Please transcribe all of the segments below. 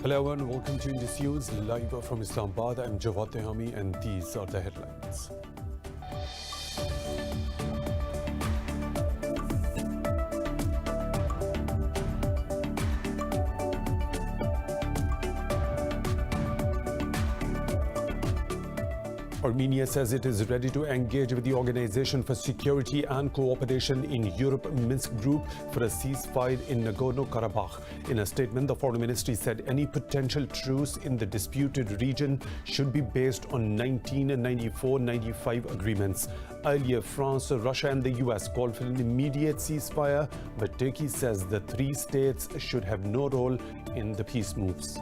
Hello and welcome to Indus News, live from Islamabad. I'm Jawad Tehami and these are the headlines. Armenia says it is ready to engage with the Organization for Security and Cooperation in Europe Minsk Group for a ceasefire in Nagorno-Karabakh. In a statement, the Foreign Ministry said any potential truce in the disputed region should be based on 1994-95 agreements. Earlier, France, Russia and the US called for an immediate ceasefire, but Turkey says the three states should have no role in the peace moves.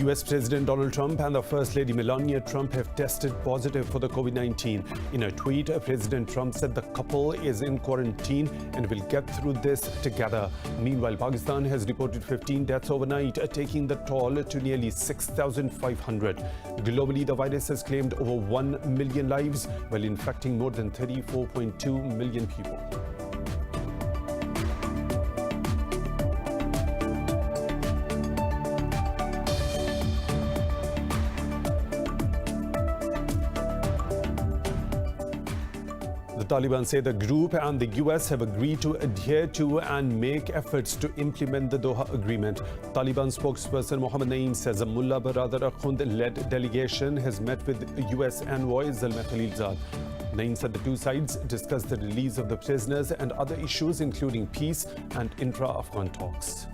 US President Donald Trump and the First Lady Melania Trump have tested positive for the COVID-19. In a tweet, President Trump said the couple is in quarantine and will get through this together. Meanwhile, Pakistan has reported 15 deaths overnight, taking the toll to nearly 6,500. Globally, the virus has claimed over 1 million lives while infecting more than 34.2 million people. The Taliban say the group and the US have agreed to adhere to and make efforts to implement the Doha Agreement. Taliban spokesperson Mohammad Naeem says a Mullah Baradar Akhund-led delegation has met with US envoy Zalmay Khalilzad. Naeem said the two sides discussed the release of the prisoners and other issues including peace and intra-Afghan talks.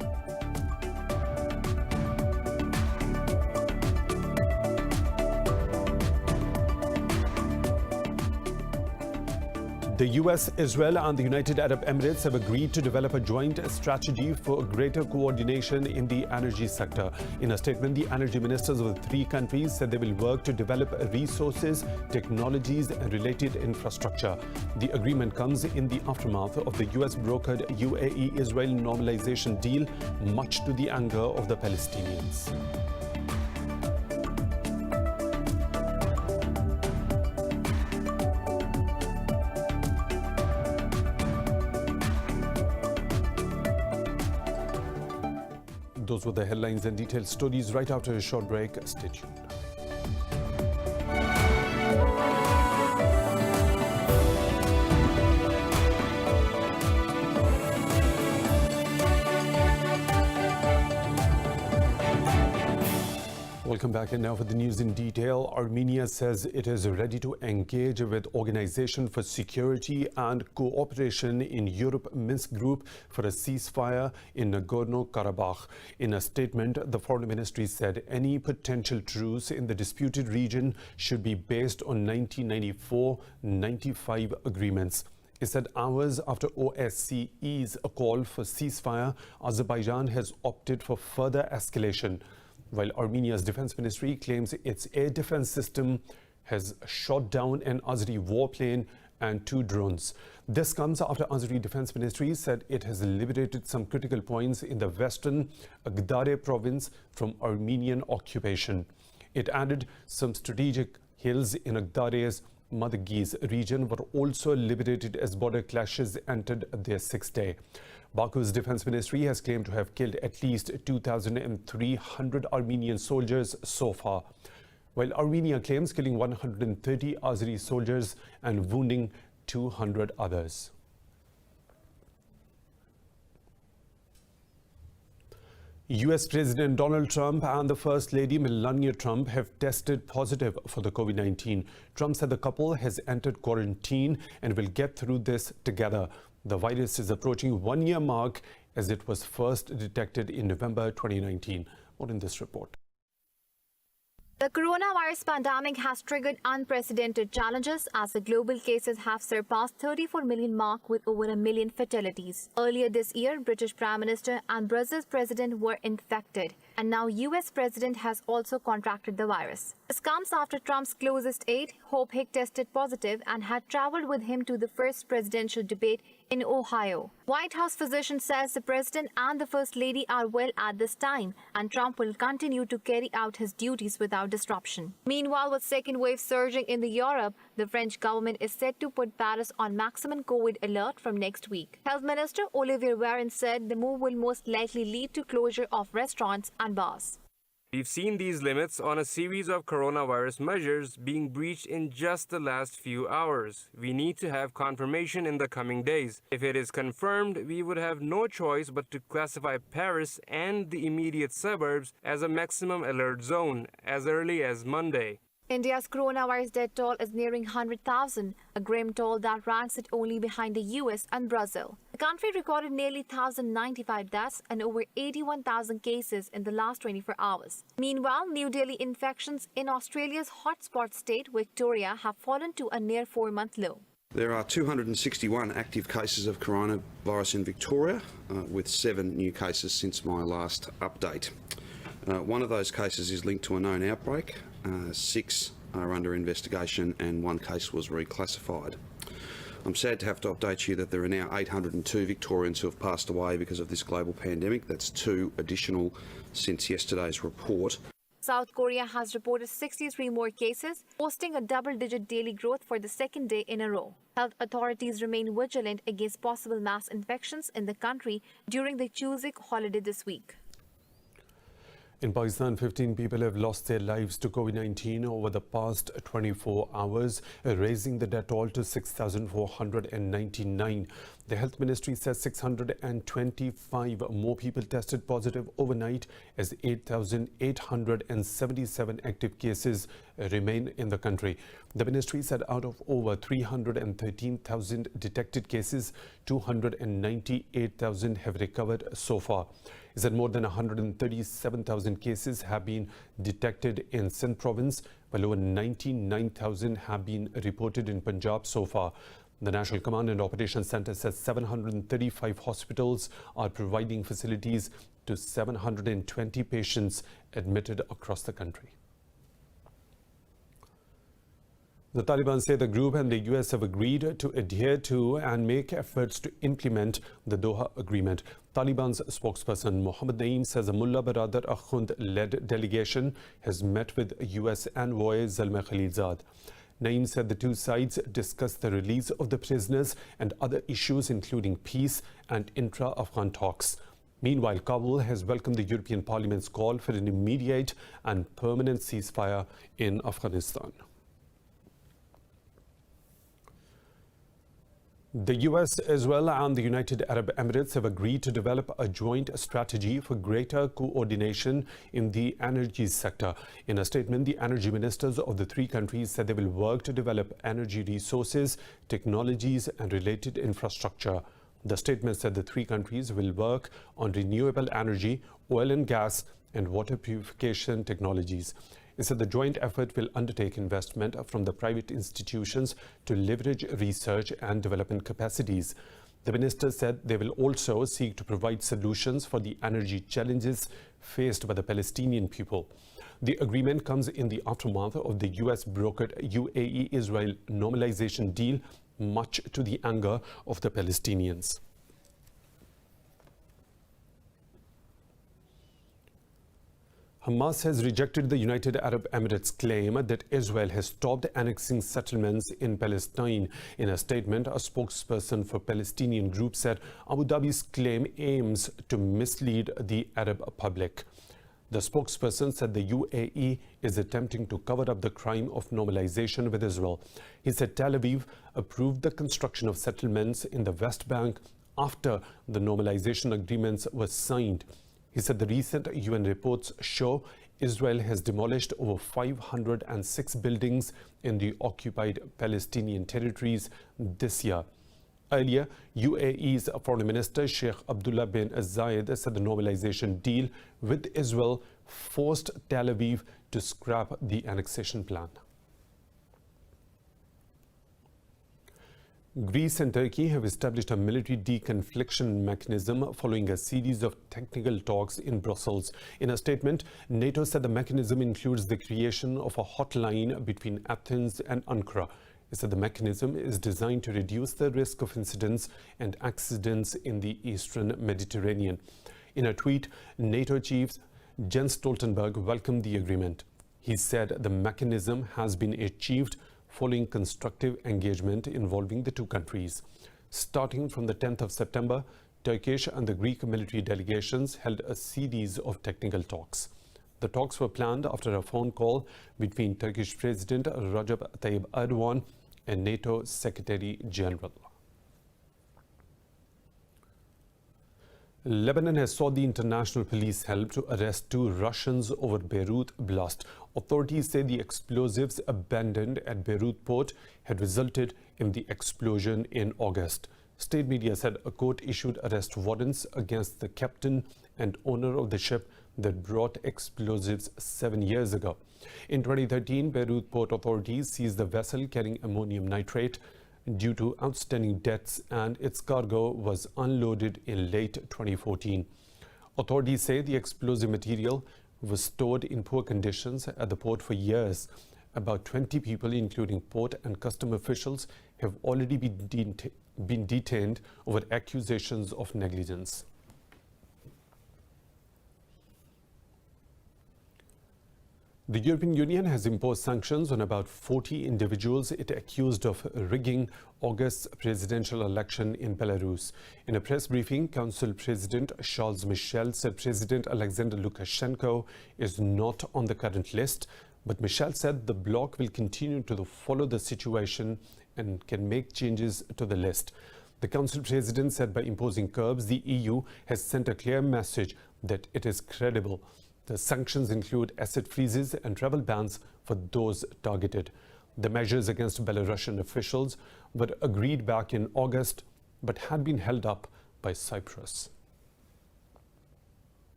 The US, Israel and the United Arab Emirates have agreed to develop a joint strategy for greater coordination in the energy sector. In a statement, the energy ministers of the three countries said they will work to develop resources, technologies and related infrastructure. The agreement comes in the aftermath of the US-brokered UAE-Israel normalization deal, much to the anger of the Palestinians. Those were the headlines and detailed stories. Right after a short break, stay tuned. Welcome back, and now for the news in detail. Armenia says it is ready to engage with Organization for Security and Cooperation in Europe Minsk Group for a ceasefire in Nagorno-Karabakh. In a statement, the Foreign Ministry said any potential truce in the disputed region should be based on 1994-95 agreements. It said hours after OSCE's call for ceasefire, Azerbaijan has opted for further escalation, while Armenia's defense ministry claims its air defense system has shot down an Azeri warplane and 2 drones. This comes after Azeri defense ministry said it has liberated some critical points in the western Agdare province from Armenian occupation. It added some strategic hills in Agdare's Madagiz region were also liberated as border clashes entered their 6th day. Baku's defense ministry has claimed to have killed at least 2,300 Armenian soldiers so far, while Armenia claims killing 130 Azeri soldiers and wounding 200 others. US President Donald Trump and the First Lady Melania Trump have tested positive for the COVID-19. Trump said the couple has entered quarantine and will get through this together. The virus is approaching 1-year mark as it was first detected in November 2019. More in this report. The coronavirus pandemic has triggered unprecedented challenges as the global cases have surpassed 34 million mark with over 1 million fatalities. Earlier this year, British Prime Minister and Brazil's President were infected. and now US President has also contracted the virus. This comes after Trump's closest aide, Hope Hicks, tested positive and had traveled with him to the first presidential debate in Ohio. White House physician says the president and the First Lady are well at this time, and Trump will continue to carry out his duties without disruption. Meanwhile, with second wave surging in Europe, the French government is set to put Paris on maximum COVID alert from next week. Health Minister Olivier Véran said the move will most likely lead to closure of restaurants and bars. We've seen these limits on a series of coronavirus measures being breached in just the last few hours. We need to have confirmation in the coming days. If it is confirmed, we would have no choice but to classify Paris and the immediate suburbs as a maximum alert zone as early as Monday. India's coronavirus death toll is nearing 100,000, a grim toll that ranks it only behind the US and Brazil. The country recorded nearly 1,095 deaths and over 81,000 cases in the last 24 hours. Meanwhile, new daily infections in Australia's hotspot state, Victoria, have fallen to a near 4-month low. There are 261 active cases of coronavirus in Victoria, with 7 new cases since my last update. One of those cases is linked to a known outbreak. 6 are under investigation and 1 case was reclassified. I'm sad to have to update you that there are now 802 Victorians who have passed away because of this global pandemic. That's 2 additional since yesterday's report. South Korea has reported 63 more cases, posting a double-digit daily growth for the second day in a row. Health authorities remain vigilant against possible mass infections in the country during the Chuseok holiday this week. In Pakistan, 15 people have lost their lives to COVID-19 over the past 24 hours, raising the death toll to 6,499. The health ministry says 625 more people tested positive overnight as 8,877 active cases remain in the country. The ministry said out of over 313,000 detected cases, 298,000 have recovered so far. It said more than 137,000 cases have been detected in Sindh province, while over 99,000 have been reported in Punjab so far. The National Command and Operations Centre says 735 hospitals are providing facilities to 720 patients admitted across the country. The Taliban say the group and the US have agreed to adhere to and make efforts to implement the Doha Agreement. Taliban's spokesperson Mohammad Naeem says a Mullah Baradar Akhund-led delegation has met with US envoy Zalmay Khalilzad. Naeem said the two sides discussed the release of the prisoners and other issues including peace and intra-Afghan talks. Meanwhile, Kabul has welcomed the European Parliament's call for an immediate and permanent ceasefire in Afghanistan. The US, Israel and the United Arab Emirates have agreed to develop a joint strategy for greater coordination in the energy sector. In a statement, the energy ministers of the 3 countries said they will work to develop energy resources, technologies and related infrastructure. The statement said the 3 countries will work on renewable energy, oil and gas and water purification technologies. It said the joint effort will undertake investment from the private institutions to leverage research and development capacities. The minister said they will also seek to provide solutions for the energy challenges faced by the Palestinian people. The agreement comes in the aftermath of the US-brokered UAE-Israel normalization deal, much to the anger of the Palestinians. Hamas has rejected the United Arab Emirates' claim that Israel has stopped annexing settlements in Palestine. In a statement, a spokesperson for Palestinian group said Abu Dhabi's claim aims to mislead the Arab public. The spokesperson said the UAE is attempting to cover up the crime of normalization with Israel. He said Tel Aviv approved the construction of settlements in the West Bank after the normalization agreements were signed. He said the recent UN reports show Israel has demolished over 506 buildings in the occupied Palestinian territories this year. Earlier, UAE's Foreign Minister Sheikh Abdullah bin Zayed said the normalization deal with Israel forced Tel Aviv to scrap the annexation plan. Greece and Turkey have established a military deconfliction mechanism following a series of technical talks in Brussels. In a statement, NATO said the mechanism includes the creation of a hotline between Athens and Ankara. It said the mechanism is designed to reduce the risk of incidents and accidents in the eastern Mediterranean. In a tweet, NATO chief Jens Stoltenberg welcomed the agreement. He said the mechanism has been achieved following constructive engagement involving the two countries. Starting from the 10th of September, Turkish and the Greek military delegations held a series of technical talks. The talks were planned after a phone call between Turkish President Recep Tayyip Erdogan and NATO Secretary General. Lebanon has sought the international police help to arrest 2 Russians over Beirut blast. Authorities say the explosives abandoned at Beirut port had resulted in the explosion in August. State media said a court issued arrest warrants against the captain and owner of the ship that brought explosives 7 years ago. In 2013, Beirut port authorities seized the vessel carrying ammonium nitrate due to outstanding debts, and its cargo was unloaded in late 2014. Authorities say the explosive material was stored in poor conditions at the port for years. About 20 people, including port and custom officials, have already been detained over accusations of negligence. The European Union has imposed sanctions on about 40 individuals it accused of rigging August's presidential election in Belarus. In a press briefing, Council President Charles Michel said President Alexander Lukashenko is not on the current list, but Michel said the bloc will continue to follow the situation and can make changes to the list. The Council President said by imposing curbs, the EU has sent a clear message that it is credible. The sanctions include asset freezes and travel bans for those targeted. The measures against Belarusian officials were agreed back in August, but had been held up by Cyprus.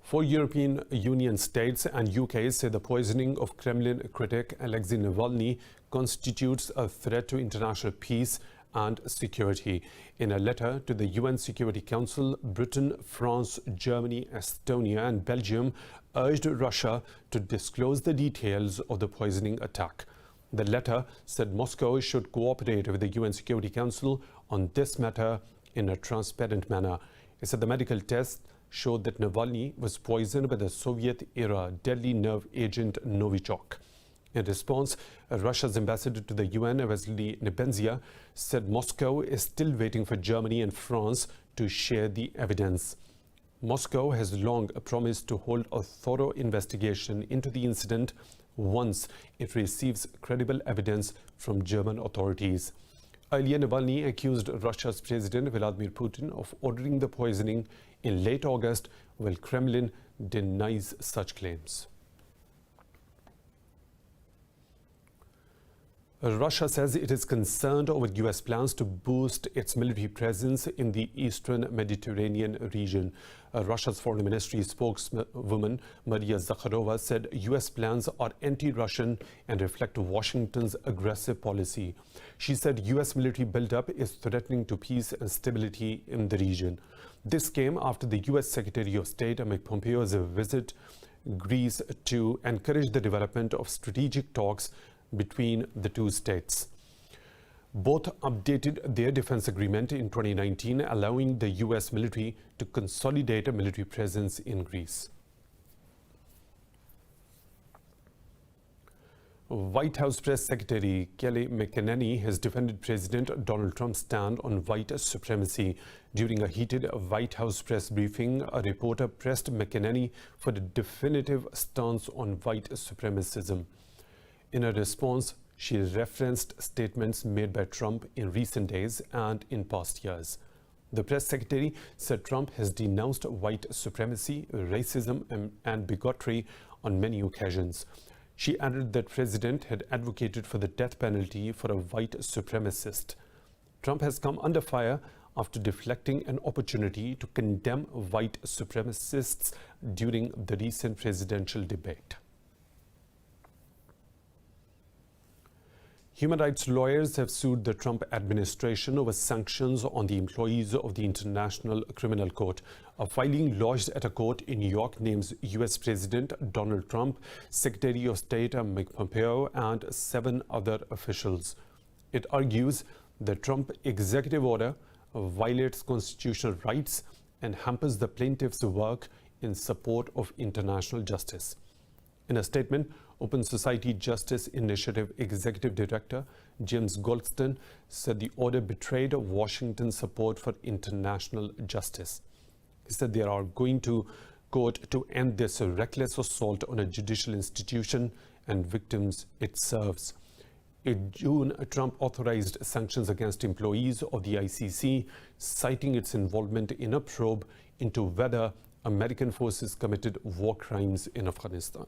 4 European Union states and UK say the poisoning of Kremlin critic Alexei Navalny constitutes a threat to international peace and security. In a letter to the UN Security Council, Britain, France, Germany, Estonia and Belgium urged Russia to disclose the details of the poisoning attack. The letter said Moscow should cooperate with the UN Security Council on this matter in a transparent manner. It said the medical tests showed that Navalny was poisoned by the Soviet-era deadly nerve agent Novichok. In response, Russia's ambassador to the UN, Vasily Nebenzia, said Moscow is still waiting for Germany and France to share the evidence. Moscow has long promised to hold a thorough investigation into the incident once it receives credible evidence from German authorities. Earlier, Navalny accused Russia's President Vladimir Putin of ordering the poisoning in late August, while Kremlin denies such claims. Russia says it is concerned over US plans to boost its military presence in the eastern Mediterranean region. Russia's foreign ministry spokeswoman Maria Zakharova said US plans are anti-Russian and reflect Washington's aggressive policy. She said US military buildup is threatening to peace and stability in the region. This came after the US Secretary of State Mike Pompeo's visit Greece to encourage the development of strategic talks between the two states. Both updated their defense agreement in 2019, allowing the US military to consolidate a military presence in Greece. White House Press Secretary Kelly McEnany has defended President Donald Trump's stand on white supremacy. During a heated White House press briefing, a reporter pressed McEnany for a definitive stance on white supremacism. In a response, she referenced statements made by Trump in recent days and in past years. The press secretary said Trump has denounced white supremacy, racism, and bigotry on many occasions. She added that the president had advocated for the death penalty for a white supremacist. Trump has come under fire after deflecting an opportunity to condemn white supremacists during the recent presidential debate. Human rights lawyers have sued the Trump administration over sanctions on the employees of the International Criminal Court. A filing lodged at a court in New York names U.S. President Donald Trump, Secretary of State Mike Pompeo, and 7 other officials. It argues the Trump executive order violates constitutional rights and hampers the plaintiff's work in support of international justice. In a statement, Open Society Justice Initiative Executive Director James Goldston said the order betrayed Washington's support for international justice. He said they are going to court to end this reckless assault on a judicial institution and victims it serves. In June, Trump authorized sanctions against employees of the ICC, citing its involvement in a probe into whether American forces committed war crimes in Afghanistan.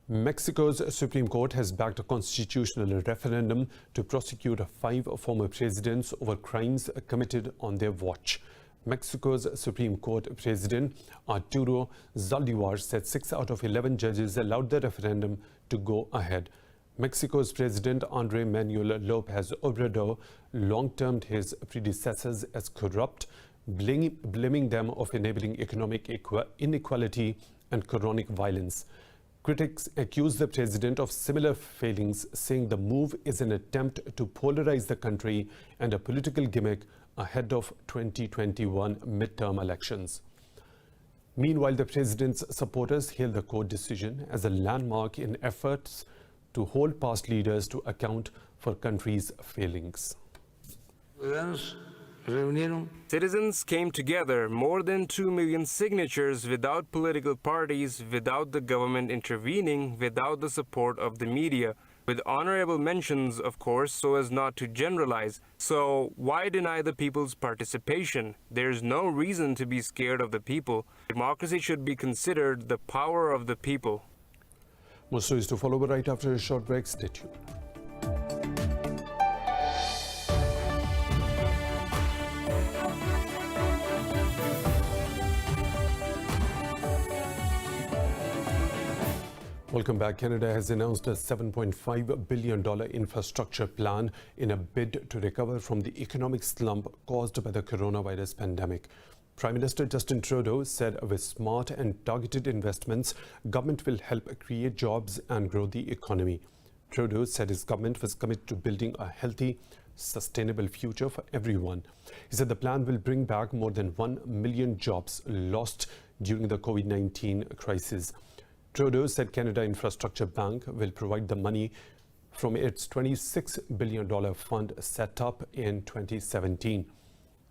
Mexico's Supreme Court has backed a constitutional referendum to prosecute 5 former presidents over crimes committed on their watch. Mexico's Supreme Court President Arturo Zaldívar said 6 out of 11 judges allowed the referendum to go ahead. Mexico's President Andrés Manuel López Obrador long-termed his predecessors as corrupt, blaming them of enabling economic inequality and chronic violence. Critics accuse the president of similar failings, saying the move is an attempt to polarize the country and a political gimmick ahead of 2021 midterm elections. Meanwhile, the president's supporters hail the court decision as a landmark in efforts to hold past leaders to account for country's failings. Citizens came together, more than 2 million signatures, without political parties, without the government intervening, without the support of the media, with honorable mentions, of course, so as not to generalize. So why deny the people's participation? There's no reason to be scared of the people. Democracy should be considered the power of the people. More stories to follow, but right after a short break. Stay tuned. Welcome back. Canada has announced a $7.5 billion infrastructure plan in a bid to recover from the economic slump caused by the coronavirus pandemic. Prime Minister Justin Trudeau said with smart and targeted investments, government will help create jobs and grow the economy. Trudeau said his government was committed to building a healthy, sustainable future for everyone. He said the plan will bring back more than 1 million jobs lost during the COVID-19 crisis. Trudeau said Canada Infrastructure Bank will provide the money from its $26 billion fund set up in 2017.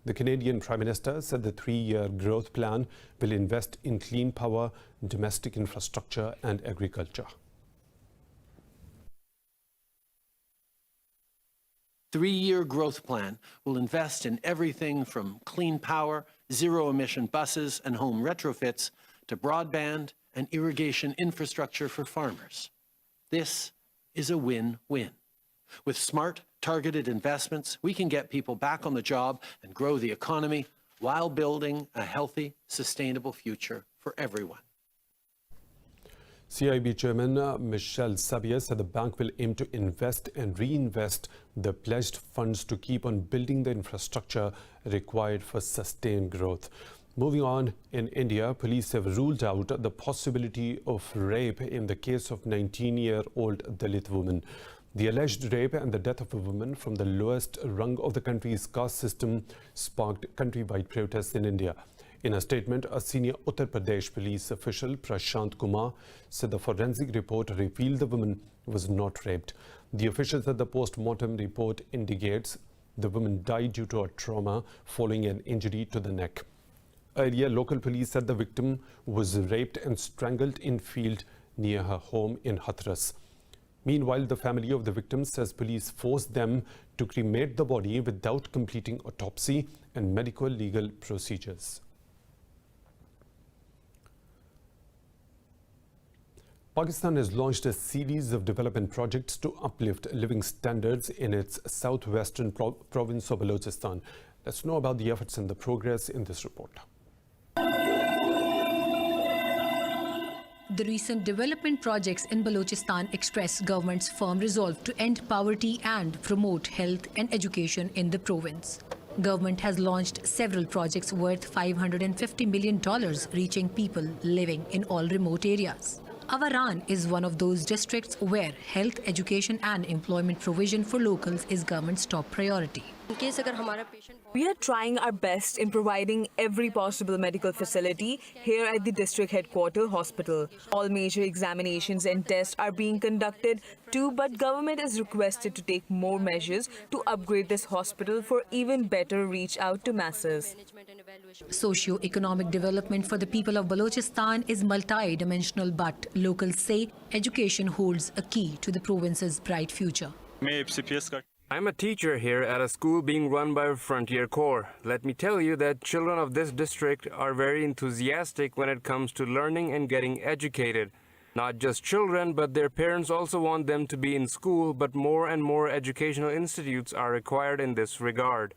The Canadian Prime Minister said the 3-year growth plan will invest in clean power, domestic infrastructure and agriculture. 3-year growth plan will invest in everything from clean power, zero-emission buses and home retrofits to broadband and irrigation infrastructure for farmers. This is a win-win. With smart, targeted investments, we can get people back on the job and grow the economy while building a healthy, sustainable future for everyone. CIB Chairman Michel Sabier said the bank will aim to invest and reinvest the pledged funds to keep on building the infrastructure required for sustained growth. Moving on, in India, police have ruled out the possibility of rape in the case of 19-year-old Dalit woman. The alleged rape and the death of a woman from the lowest rung of the country's caste system sparked countrywide protests in India. In a statement, a senior Uttar Pradesh police official, Prashant Kumar, said the forensic report revealed the woman was not raped. The official said the post-mortem report indicates the woman died due to a trauma following an injury to the neck. Earlier, local police said the victim was raped and strangled in field near her home in Hathras. Meanwhile, the family of the victim says police forced them to cremate the body without completing autopsy and medical legal procedures. Pakistan has launched a series of development projects to uplift living standards in its southwestern province of Balochistan. Let's know about the efforts and the progress in this report. The recent development projects in Balochistan express government's firm resolve to end poverty and promote health and education in the province. Government has launched several projects worth $550 million, reaching people living in all remote areas. Avaran is one of those districts where health, education and employment provision for locals is government's top priority. We are trying our best in providing every possible medical facility here at the district headquarters hospital. All major examinations and tests are being conducted too, but government is requested to take more measures to upgrade this hospital for even better reach out to masses. Socio-economic development for the people of Balochistan is multi-dimensional, but locals say education holds a key to the province's bright future. I'm a teacher here at a school being run by Frontier Corps. Let me tell you that children of this district are very enthusiastic when it comes to learning and getting educated. Not just children, but their parents also want them to be in school, but more and more educational institutes are required in this regard.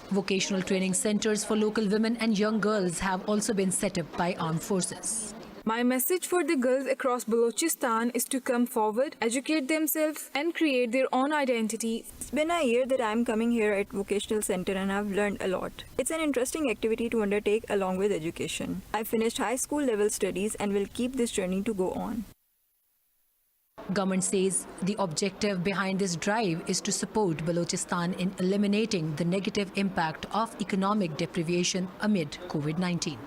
Vocational training centers for local women and young girls have also been set up by armed forces. My message for the girls across Balochistan is to come forward, educate themselves and create their own identity. It's been a year that I'm coming here at Vocational Center and I've learned a lot. It's an interesting activity to undertake along with education. I finished high school level studies and will keep this journey to go on. Government says the objective behind this drive is to support Balochistan in eliminating the negative impact of economic deprivation amid COVID-19.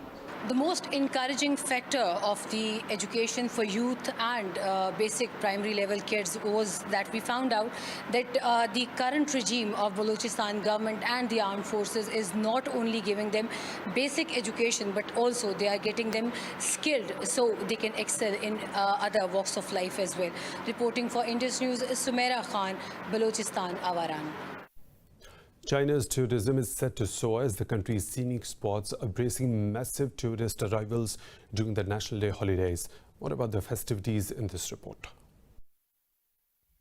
The most encouraging factor of the education for youth and basic primary level kids was that we found out that the current regime of Balochistan government and the armed forces is not only giving them basic education, but also they are getting them skilled so they can excel in other walks of life as well. Reporting for Indus News, Sumaira Khan, Balochistan, Avaran. China's tourism is set to soar as the country's scenic spots are bracing massive tourist arrivals during the National Day holidays. What about the festivities in this report?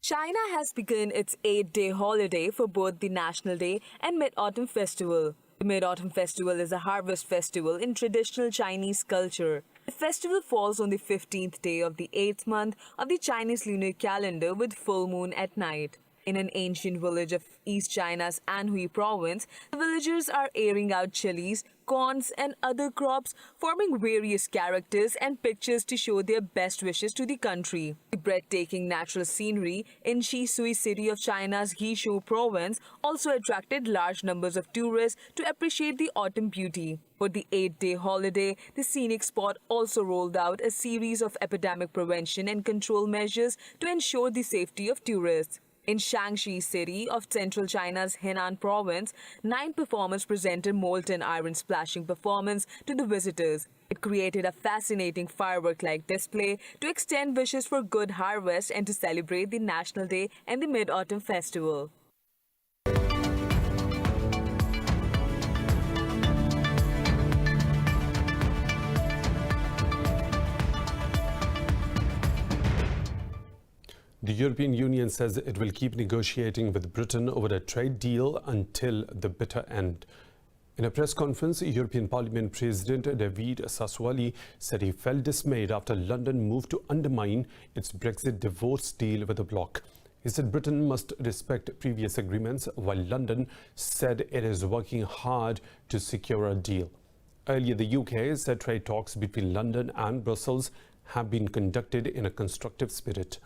China has begun its 8-day holiday for both the National Day and Mid-Autumn Festival. The Mid-Autumn Festival is a harvest festival in traditional Chinese culture. The festival falls on the 15th day of the 8th month of the Chinese lunar calendar with full moon at night. In an ancient village of East China's Anhui province, the villagers are airing out chilies, corns and other crops, forming various characters and pictures to show their best wishes to the country. The breathtaking natural scenery in Shisui city of China's Guizhou province also attracted large numbers of tourists to appreciate the autumn beauty. For the 8-day holiday, the scenic spot also rolled out a series of epidemic prevention and control measures to ensure the safety of tourists. In Shaanxi city of central China's Henan province, 9 performers presented molten iron splashing performance to the visitors. It created a fascinating firework-like display to extend wishes for good harvest and to celebrate the National Day and the Mid-Autumn Festival. The European Union says it will keep negotiating with Britain over a trade deal until the bitter end. In a press conference, European Parliament President David Sassoli said he felt dismayed after London moved to undermine its Brexit divorce deal with the bloc. He said Britain must respect previous agreements, while London said it is working hard to secure a deal. Earlier, the UK said trade talks between London and Brussels have been conducted in a constructive spirit.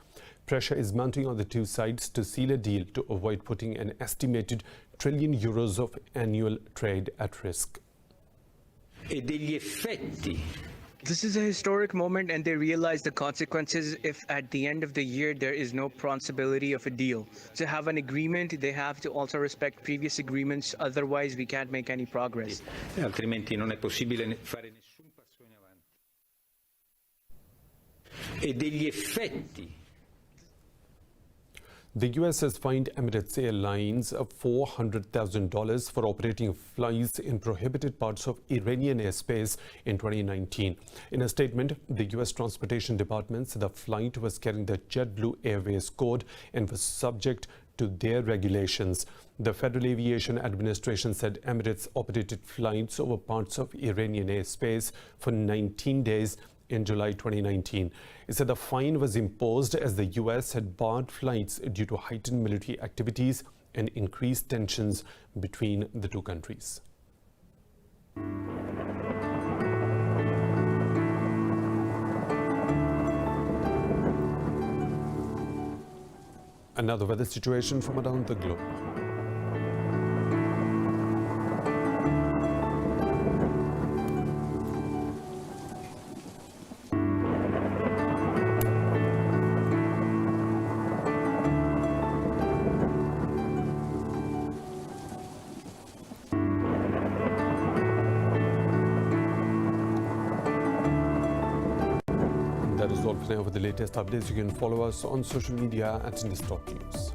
Pressure is mounting on the two sides to seal a deal to avoid putting an estimated €1 trillion of annual trade at risk. This is a historic moment, and they realize the consequences if at the end of the year there is no possibility of a deal. To have an agreement, they have to also respect previous agreements, otherwise we can't make any progress. Altrimenti non è possibile fare nessun passo in avanti. E degli effetti. The US has fined Emirates Airlines $400,000 for operating flights in prohibited parts of Iranian airspace in 2019. In a statement, the US Transportation Department said the flight was carrying the JetBlue Airways code and was subject to their regulations. The Federal Aviation Administration said Emirates operated flights over parts of Iranian airspace for 19 days in July 2019. It said the fine was imposed as the US had barred flights due to heightened military activities and increased tensions between the two countries. Another weather situation from around the globe. That is all for now. For the latest updates, you can follow us on social media at Indus News.